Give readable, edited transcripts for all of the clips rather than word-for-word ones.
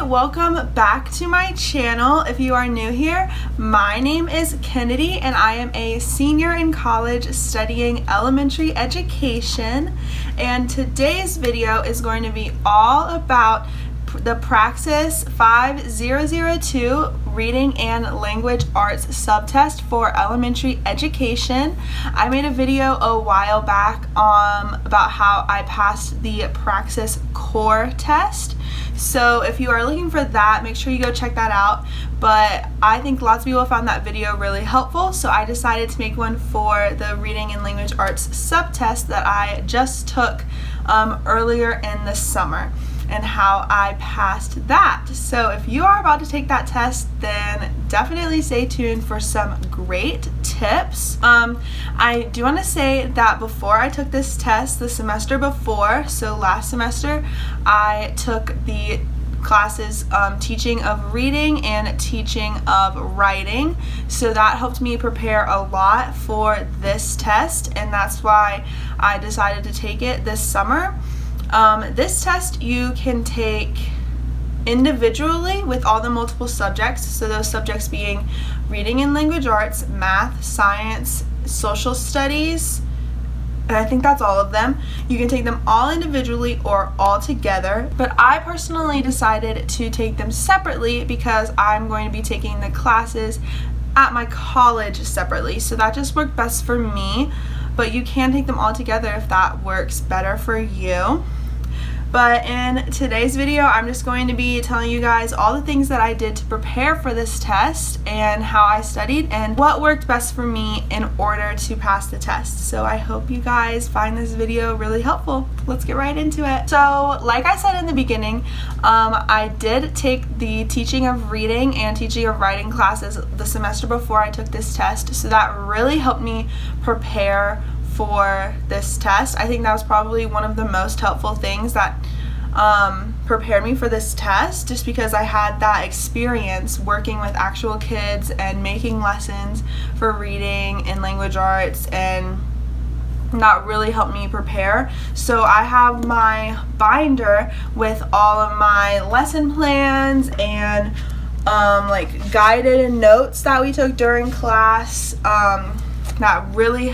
welcome back to my channel. If you are new here, my name is Kennedy and I am a senior in college studying elementary education, and today's video is going to be all about the Praxis 5002 Reading and Language Arts subtest for elementary education. I made a video a while back about how I passed the Praxis core test. So if you are looking for that, make sure you go check that out. But I think lots of people found that video really helpful, so I decided to make one for the Reading and Language Arts subtest that I just took earlier in the summer, and how I passed that. So if you are about to take that test, then definitely stay tuned for some great tips. I do want to say that before I took this test, the semester before, so last semester, I took the classes teaching of reading and teaching of writing, so that helped me prepare a lot for this test, and that's why I decided to take it this summer. This test you can take individually with all the multiple subjects, so those subjects being reading and language arts, math, science, social studies, and I think that's all of them. You can take them all individually or all together, but I personally decided to take them separately because I'm going to be taking the classes at my college separately, so that just worked best for me, but you can take them all together if that works better for you. But in today's video, I'm just going to be telling you guys all the things that I did to prepare for this test and how I studied and what worked best for me in order to pass the test. So I hope you guys find this video really helpful. Let's get right into it. So like I said in the beginning, I did take the teaching of reading and teaching of writing classes the semester before I took this test, so that really helped me prepare for this test. I think that was probably one of the most helpful things that prepared me for this test, just because I had that experience working with actual kids and making lessons for reading and language arts, and that really helped me prepare. So I have my binder with all of my lesson plans and like guided notes that we took during class. That really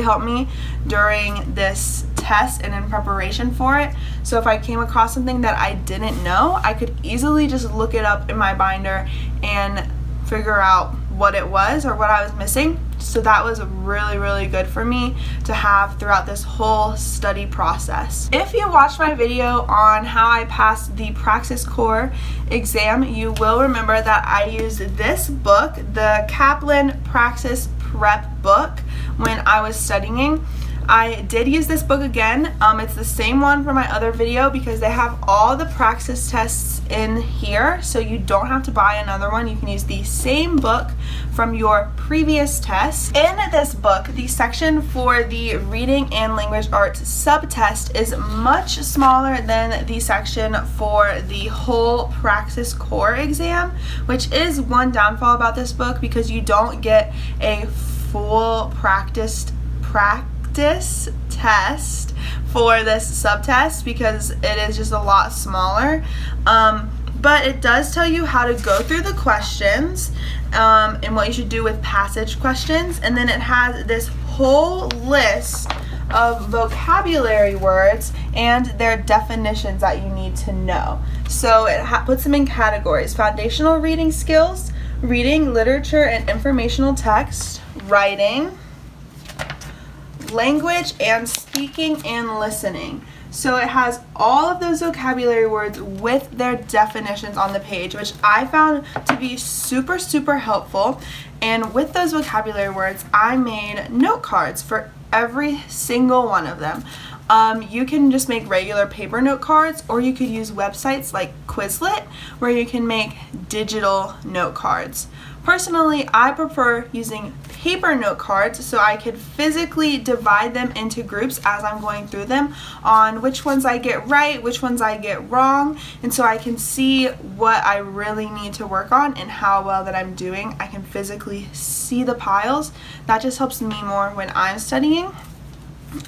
helped me during this test and in preparation for it. So if I came across something that I didn't know, I could easily just look it up in my binder and figure out what it was or what I was missing. So that was really good for me to have throughout this whole study process. If you watched my video on how I passed the Praxis core exam, you will remember that I used this book, the Kaplan Praxis Prep book, when I was studying. I did use this book again. It's the same one from my other video because they have all the Praxis tests in here, so you don't have to buy another one. You can use the same book from your previous test. In this book, the section for the Reading and Language Arts subtest is much smaller than the section for the whole Praxis core exam, which is one downfall about this book, because you don't get a full practice test for this subtest because it is just a lot smaller. But it does tell you how to go through the questions and what you should do with passage questions, and then it has this whole list of vocabulary words and their definitions that you need to know. So it puts them in categories: foundational reading skills, reading, literature and informational text, writing, language, and speaking and listening. So it has all of those vocabulary words with their definitions on the page, which I found to be super helpful. And with those vocabulary words, I made note cards for every single one of them. You can just make regular paper note cards, or you could use websites like Quizlet where you can make digital note cards. Personally, I prefer using paper note cards so I could physically divide them into groups as I'm going through them on which ones I get right, which ones I get wrong, and so I can see what I really need to work on and how well that I'm doing. I can physically see the piles. That just helps me more when I'm studying.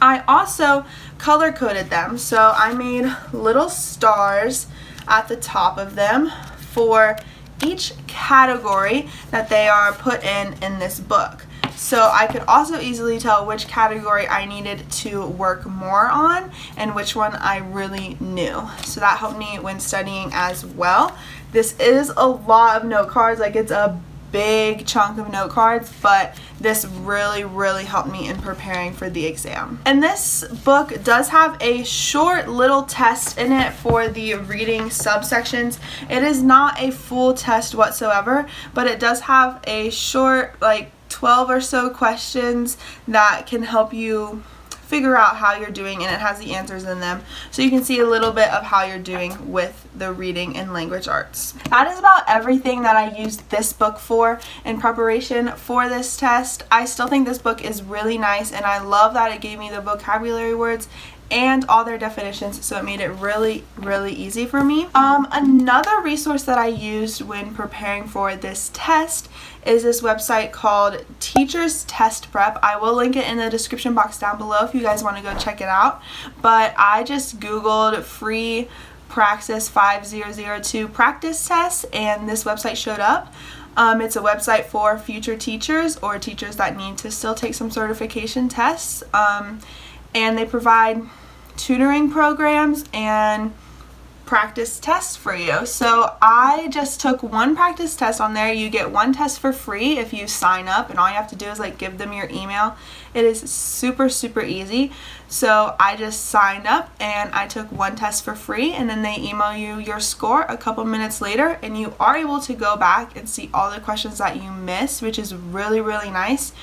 I also color coded them, so I made little stars at the top of them for each category that they are put in this book. So I could also easily tell which category I needed to work more on and which one I really knew. So that helped me when studying as well. This is a lot of note cards, like it's a big chunk of note cards, but this really helped me in preparing for the exam. And this book does have a short little test in it for the reading subsections. It is not a full test whatsoever, but it does have a short, like 12 or so questions that can help you figure out how you're doing, and it has the answers in them, so you can see a little bit of how you're doing with the reading and language arts. That is about everything that I used this book for in preparation for this test. I still think this book is really nice, and I love that it gave me the vocabulary words and all their definitions, so it made it really easy for me. Another resource that I used when preparing for this test is this website called Teachers Test Prep. I will link it in the description box down below if you guys want to go check it out. But I just googled free Praxis 5002 practice tests, and this website showed up. It's a website for future teachers or teachers that need to still take some certification tests, and they provide tutoring programs and practice tests for you. So I just took one practice test on there. You get one test for free if you sign up, and all you have to do is like give them your email. It is super easy. So I just signed up and I took one test for free, and then they email you your score a couple minutes later, and you are able to go back and see all the questions that you missed, which is really really nice.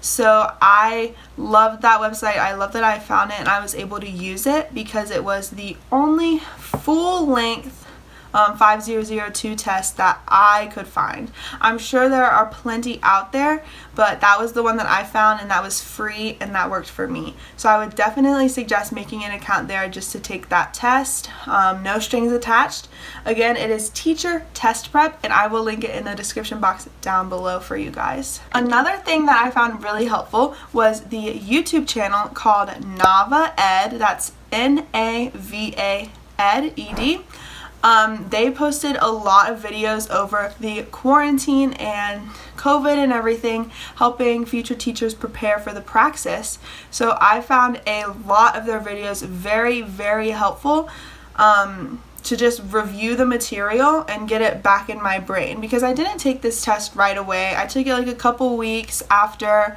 So I loved that website. I love that I found it and I was able to use it because it was the only full-length 5002 test that I could find. I'm sure there are plenty out there, but that was the one that I found, and that was free, and that worked for me. So I would definitely suggest making an account there just to take that test. No strings attached. Again, it is Teacher Test Prep, and I will link it in the description box down below for you guys. Another thing that I found really helpful was the YouTube channel called Nava Ed. That's Nava Ed. They posted a lot of videos over the quarantine and COVID and everything, helping future teachers prepare for the Praxis. So I found a lot of their videos very helpful to just review the material and get it back in my brain, because I didn't take this test right away. I took it like a couple weeks after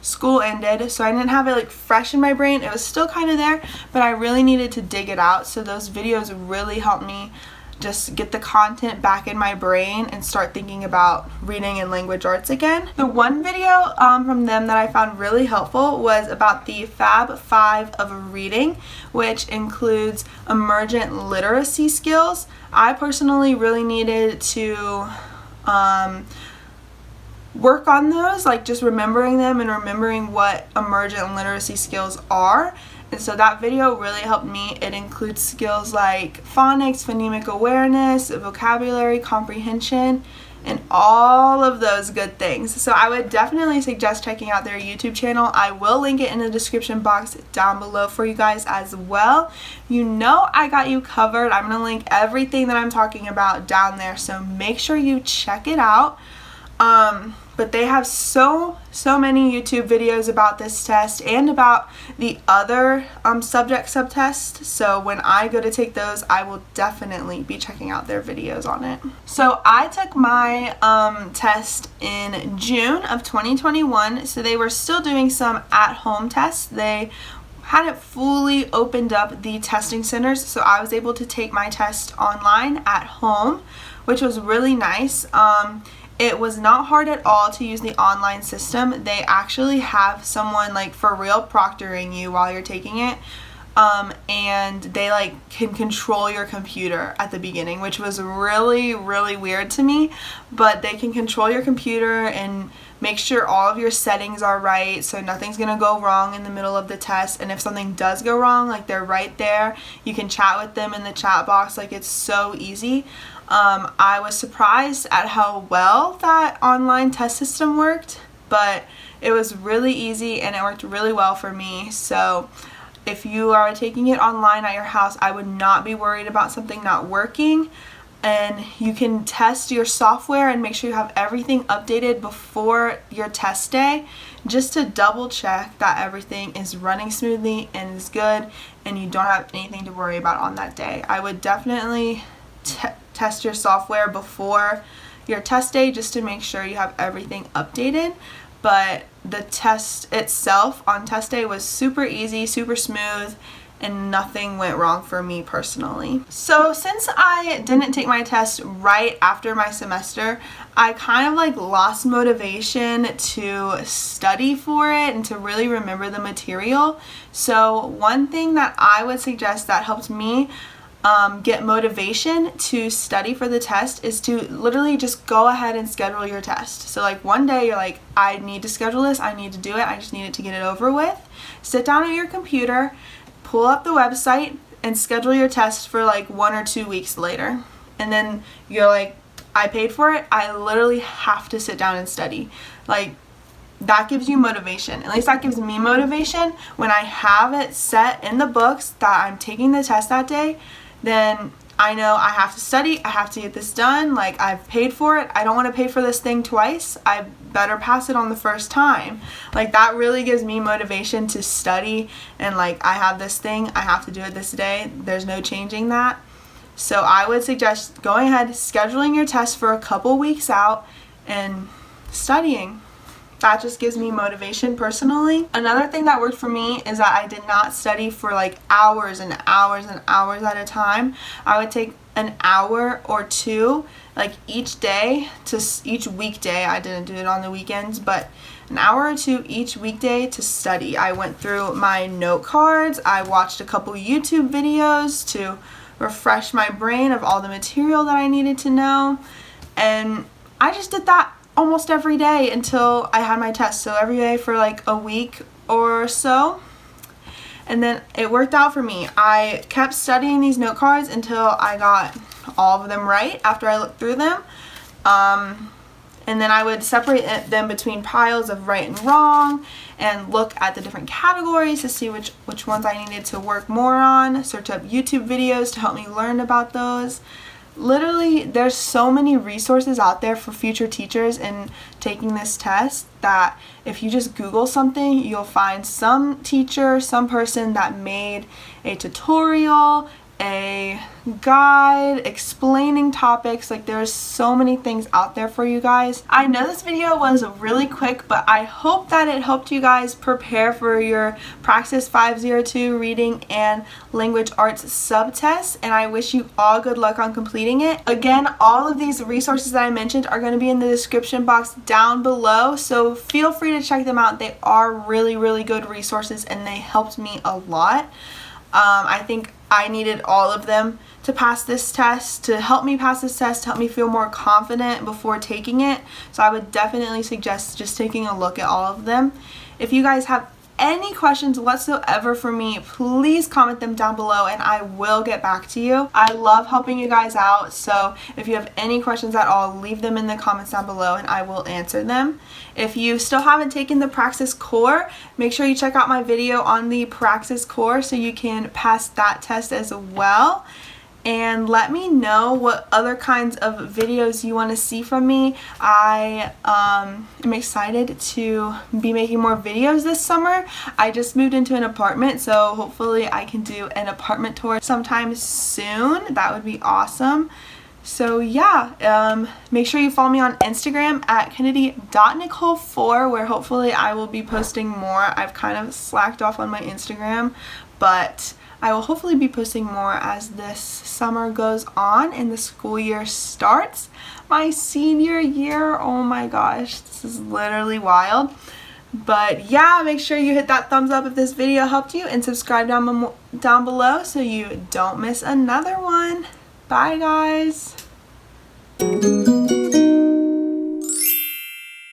school ended, so I didn't have it like fresh in my brain. It was still kind of there, but I really needed to dig it out. So those videos really helped me just get the content back in my brain and start thinking about reading and language arts again. The one video from them that I found really helpful was about the Fab 5 of reading, which includes emergent literacy skills. I personally really needed to work on those, like just remembering them and remembering what emergent literacy skills are. And so that video really helped me. It includes skills like phonics, phonemic awareness, vocabulary, comprehension, and all of those good things. So I would definitely suggest checking out their YouTube channel. I will link it in the description box down below for you guys as well. You know I got you covered. I'm going to link everything that I'm talking about down there, so make sure you check it out. But they have so many YouTube videos about this test and about the other subtests. So when I go to take those, I will definitely be checking out their videos on it. So I took my test in June of 2021. So they were still doing some at-home tests. They hadn't fully opened up the testing centers, so I was able to take my test online at home, which was really nice. It was not hard at all to use the online system. They actually have someone like for real proctoring you while you're taking it, and they like can control your computer at the beginning, which was really weird to me. But they can control your computer and make sure all of your settings are right, so nothing's gonna go wrong in the middle of the test. And if something does go wrong, like they're right there, you can chat with them in the chat box. Like, it's so easy. I was surprised at how well that online test system worked, but it was really easy and it worked really well for me. So if you are taking it online at your house, I would not be worried about something not working. And you can test your software and make sure you have everything updated before your test day, just to double check that everything is running smoothly and is good and you don't have anything to worry about on that day. I would definitely test your software before your test day just to make sure you have everything updated. But the test itself on test day was super easy, super smooth, and nothing went wrong for me personally. So since I didn't take my test right after my semester, I kind of like lost motivation to study for it and to really remember the material. So one thing that I would suggest that helped me get motivation to study for the test is to literally just go ahead and schedule your test. So like one day you're like, I need to schedule this, I need to do it, I just need it to get it over with. Sit down at your computer, pull up the website, and schedule your test for like 1 or 2 weeks later. And then you're like, I paid for it, I literally have to sit down and study. Like, that gives you motivation. At least that gives me motivation. When I have it set in the books that I'm taking the test that day, then I know I have to study, I have to get this done, like I've paid for it, I don't want to pay for this thing twice, I better pass it on the first time. Like that really gives me motivation to study, and like I have this thing, I have to do it this day, there's no changing that. So I would suggest going ahead, scheduling your test for a couple weeks out and studying. That just gives me motivation personally. Another thing that worked for me is that I did not study for like hours and hours and hours at a time. I would take an hour or two like each day to each weekday. I didn't do it on the weekends, but an hour or two each weekday to study. I went through my note cards. I watched a couple YouTube videos to refresh my brain of all the material that I needed to know. And I just did that almost every day until I had my test. So every day for like a week or so. And then it worked out for me. I kept studying these note cards until I got all of them right after I looked through them. And then I would separate them between piles of right and wrong and look at the different categories to see which ones I needed to work more on. Search up YouTube videos to help me learn about those. Literally, there's so many resources out there for future teachers in taking this test that if you just Google something, you'll find some teacher, some person that made a tutorial, a guide explaining topics. Like there's so many things out there for you guys. I know this video was really quick, but I hope that it helped you guys prepare for your Praxis 502 reading and language arts subtest, and I wish you all good luck on completing it. Again, all of these resources that I mentioned are going to be in the description box down below, so feel free to check them out. They are really, really good resources and they helped me a lot. I think I needed all of them to pass this test, to help me pass this test, to help me feel more confident before taking it. So I would definitely suggest just taking a look at all of them. If you guys have any questions whatsoever for me, please comment them down below and I will get back to you. I love helping you guys out, so if you have any questions at all, leave them in the comments down below and I will answer them. If you still haven't taken the Praxis core, make sure you check out my video on the Praxis core so you can pass that test as well. And let me know what other kinds of videos you want to see from me. I am excited to be making more videos this summer. I just moved into an apartment, so hopefully I can do an apartment tour sometime soon. That would be awesome. So yeah, make sure you follow me on Instagram at kennedy.nicole4, where hopefully I will be posting more. I've kind of slacked off on my Instagram, but I will hopefully be posting more as this summer goes on and the school year starts. My senior year, oh my gosh, this is literally wild. But yeah, make sure you hit that thumbs up if this video helped you and subscribe down below so you don't miss another one. Bye guys.